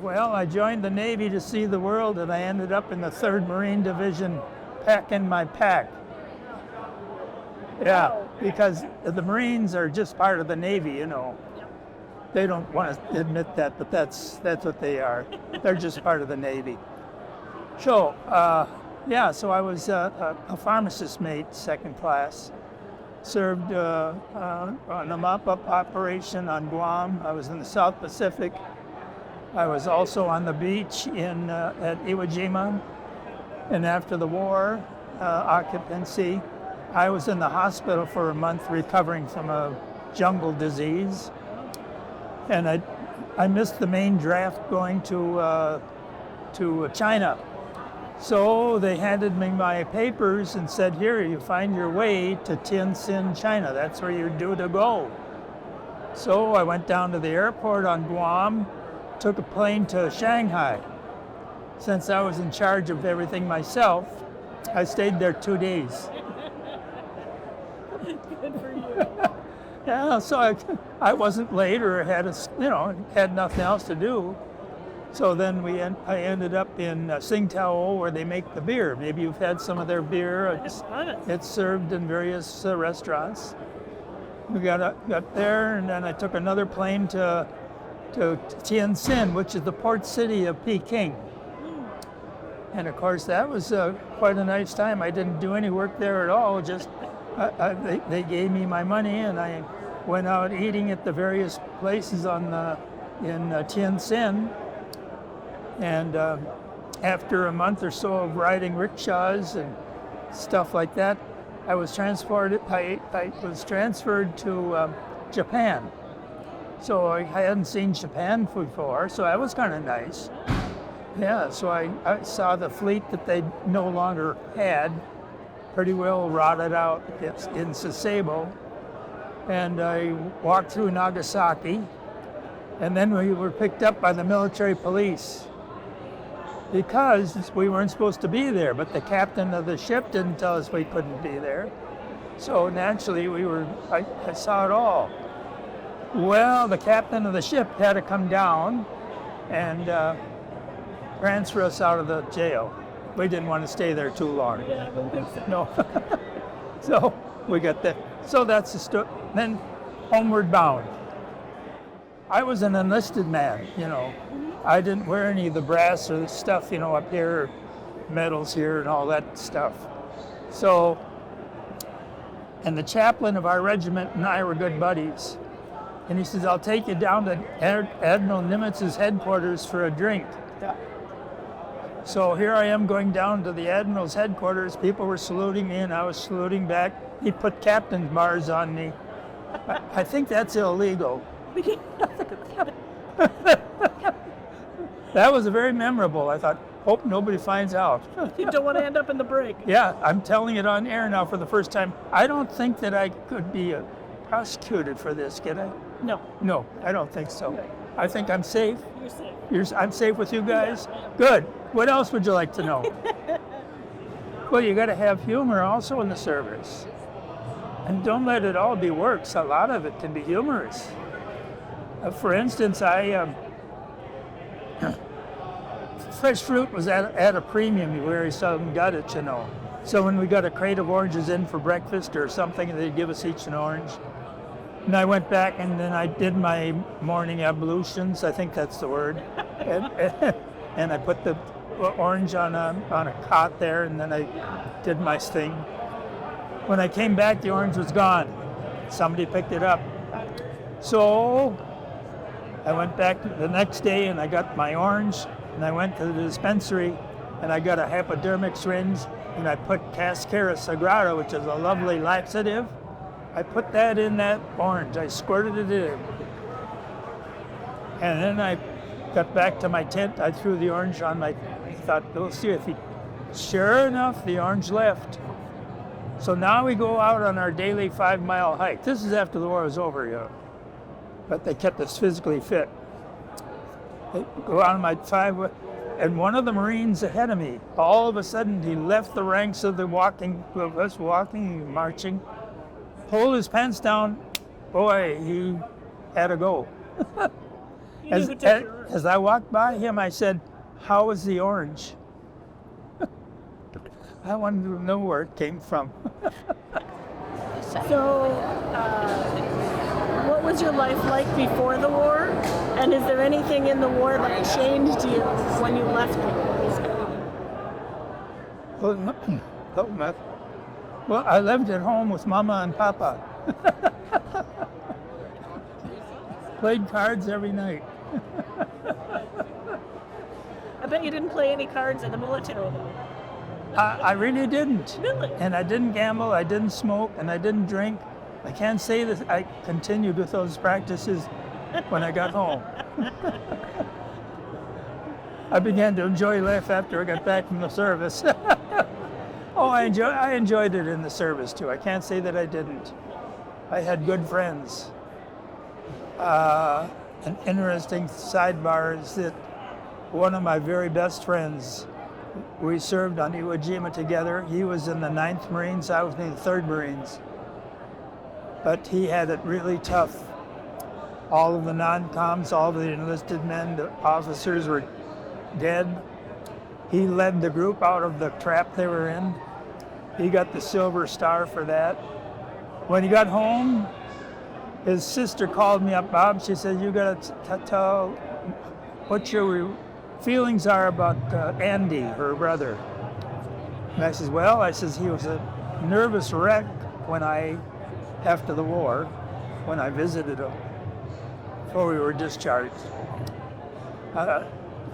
Well, I joined the Navy to see the world, and I ended up in the 3rd Marine Division packing my pack. Yeah, because the Marines are just part of the Navy, you know. They don't want to admit that, but that's what they are. They're just part of the Navy. So, so I was a pharmacist mate, 2nd class. Served on a mop-up operation on Guam. I was in the South Pacific. I was also on the beach at Iwo Jima. And after the war, occupancy, I was in the hospital for a month recovering from a jungle disease. And I missed the main draft going to China. So they handed me my papers and said, here, you find your way to Tientsin, China. That's where you're due to go. So I went down to the airport on Guam, took a plane to Shanghai. Since I was in charge of everything myself, I stayed there 2 days. Good for you. Yeah, so I wasn't late or had nothing else to do. So then I ended up in Tsingtao, where they make the beer. Maybe you've had some of their beer. It's served in various restaurants. We got there, and then I took another plane to Tientsin, which is the port city of Peking. And of course, that was quite a nice time. I didn't do any work there at all. Just they gave me my money, and I went out eating at the various places in Tientsin. And after a month or so of riding rickshaws and stuff like that, I was transferred to Japan. So I hadn't seen Japan before, so that was kind of nice. Yeah, so I saw the fleet that they no longer had, pretty well rotted out in Sasebo. And I walked through Nagasaki, and then we were picked up by the military police because we weren't supposed to be there, but the captain of the ship didn't tell us we couldn't be there. So naturally I saw it all. Well, the captain of the ship had to come down and transfer us out of the jail. We didn't want to stay there too long. Yeah, I wouldn't think so. No. So we got that. So that's the story. Then homeward bound. I was an enlisted man, you know. I didn't wear any of the brass or the stuff, you know, up here, medals here and all that stuff. So, and the chaplain of our regiment and I were good buddies. And he says, I'll take you down to Admiral Nimitz's headquarters for a drink. Yeah. So here I am going down to the Admiral's headquarters. People were saluting me and I was saluting back. He put captain's bars on me. I think that's illegal. That was very memorable. I thought, hope nobody finds out. You don't want to end up in the break. Yeah, I'm telling it on air now for the first time. I don't think that I could be prosecuted for this, can I? No. No, I don't think so. Okay. I think I'm safe. You're safe. I'm safe with you guys? Yeah. Good. What else would you like to know? Well, you got to have humor also in the service. And don't let it all be works. A lot of it can be humorous. For instance, fresh fruit was at a premium. You very seldom got it, you know. So when we got a crate of oranges in for breakfast or something, they'd give us each an orange. And I went back and then I did my morning ablutions, I think that's the word. And I put the orange on a cot there, and then I did my thing. When I came back, the orange was gone. Somebody picked it up. So I went back the next day and I got my orange, and I went to the dispensary and I got a hypodermic syringe, and I put Cascara Sagrada, which is a lovely laxative. I put that in that orange. I squirted it in. And then I got back to my tent. I threw the orange on I thought, we'll see if he... Sure enough, the orange left. So now we go out on our daily 5-mile hike. This is after the war was over, you know. But they kept us physically fit. I go out on my 5, and one of the Marines ahead of me, all of a sudden he left the ranks of us walking, marching, pulled his pants down. Boy, he had to go. You knew As, who took as, your orange. as I walked by him, I said, "How was the orange?" I wanted to know where it came from. So, what was your life like before the war? And is there anything in the war that changed you when you left the war? Well, I lived at home with Mama and Papa. Played cards every night. I bet you didn't play any cards in the military. I really didn't. Really? And I didn't gamble, I didn't smoke, and I didn't drink. I can't say that I continued with those practices when I got home. I began to enjoy life after I got back from the service. Oh, I enjoyed it in the service too. I can't say that I didn't. I had good friends. An interesting sidebar is that one of my very best friends, we served on Iwo Jima together. He was in the 9th Marines, I was in the 3rd Marines. But he had it really tough. All of the non-coms, all of the enlisted men, the officers were dead. He led the group out of the trap they were in. He got the Silver Star for that. When he got home, his sister called me up, "Bob," she said, "You got to tell what your feelings are about Andy, her brother." And I says, "Well," I says, "he was a nervous wreck after the war, when I visited him, before we were discharged.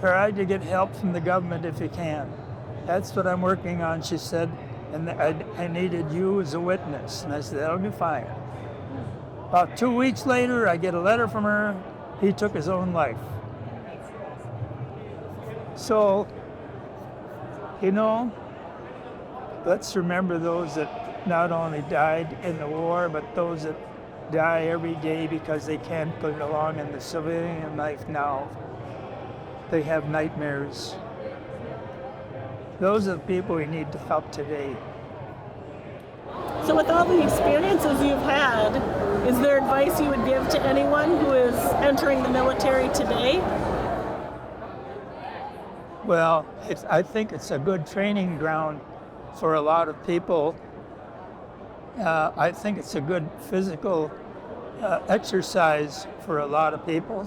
Try to get help from the government if you can. That's what I'm working on," she said, "and I needed you as a witness." And I said, "That'll be fine." About 2 weeks later, I get a letter from her. He took his own life. So, let's remember those that not only died in the war, but those that die every day because they can't go along in the civilian life now. They have nightmares. Those are the people we need to help today. So with all the experiences you've had, is there advice you would give to anyone who is entering the military today? Well, I think it's a good training ground for a lot of people. I think it's a good physical exercise for a lot of people.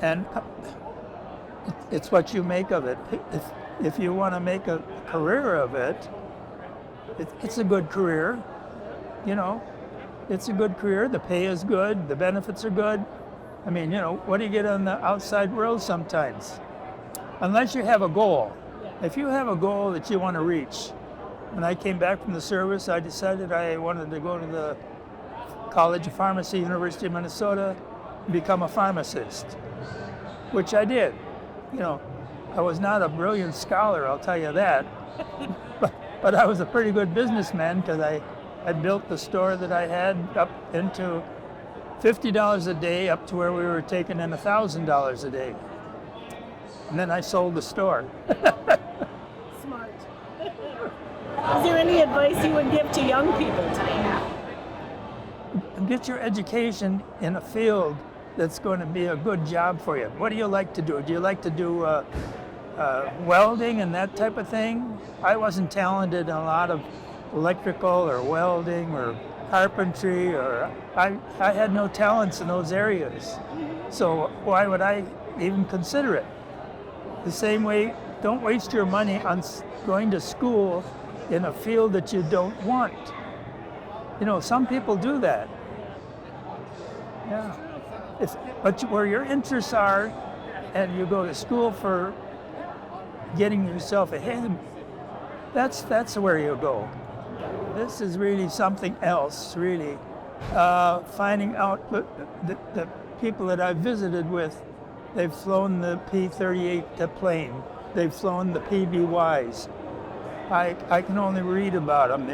And it's what you make of it. If you want to make a career of it, it's a good career. It's a good career. The pay is good. The benefits are good. I mean, what do you get on the outside world sometimes? Unless you have a goal. If you have a goal that you want to reach. When I came back from the service, I decided I wanted to go to the College of Pharmacy, University of Minnesota, and become a pharmacist, which I did. I was not a brilliant scholar, I'll tell you that, but I was a pretty good businessman because I built the store that I had up into $50 a day up to where we were taking in $1,000 a day. And then I sold the store. Smart. Is there any advice you would give to young people today? Get your education in a field that's going to be a good job for you. What do you like to do? Do you like to do welding and that type of thing? I wasn't talented in a lot of electrical or welding or carpentry, or I had no talents in those areas. So why would I even consider it? The same way, don't waste your money on going to school in a field that you don't want. Some people do that. Yeah. But where your interests are, and you go to school for getting yourself ahead, that's where you go. This is really something else, really. Finding out the people that I've visited with, they've flown the P-38 plane. They've flown the PBYs. I can only read about them,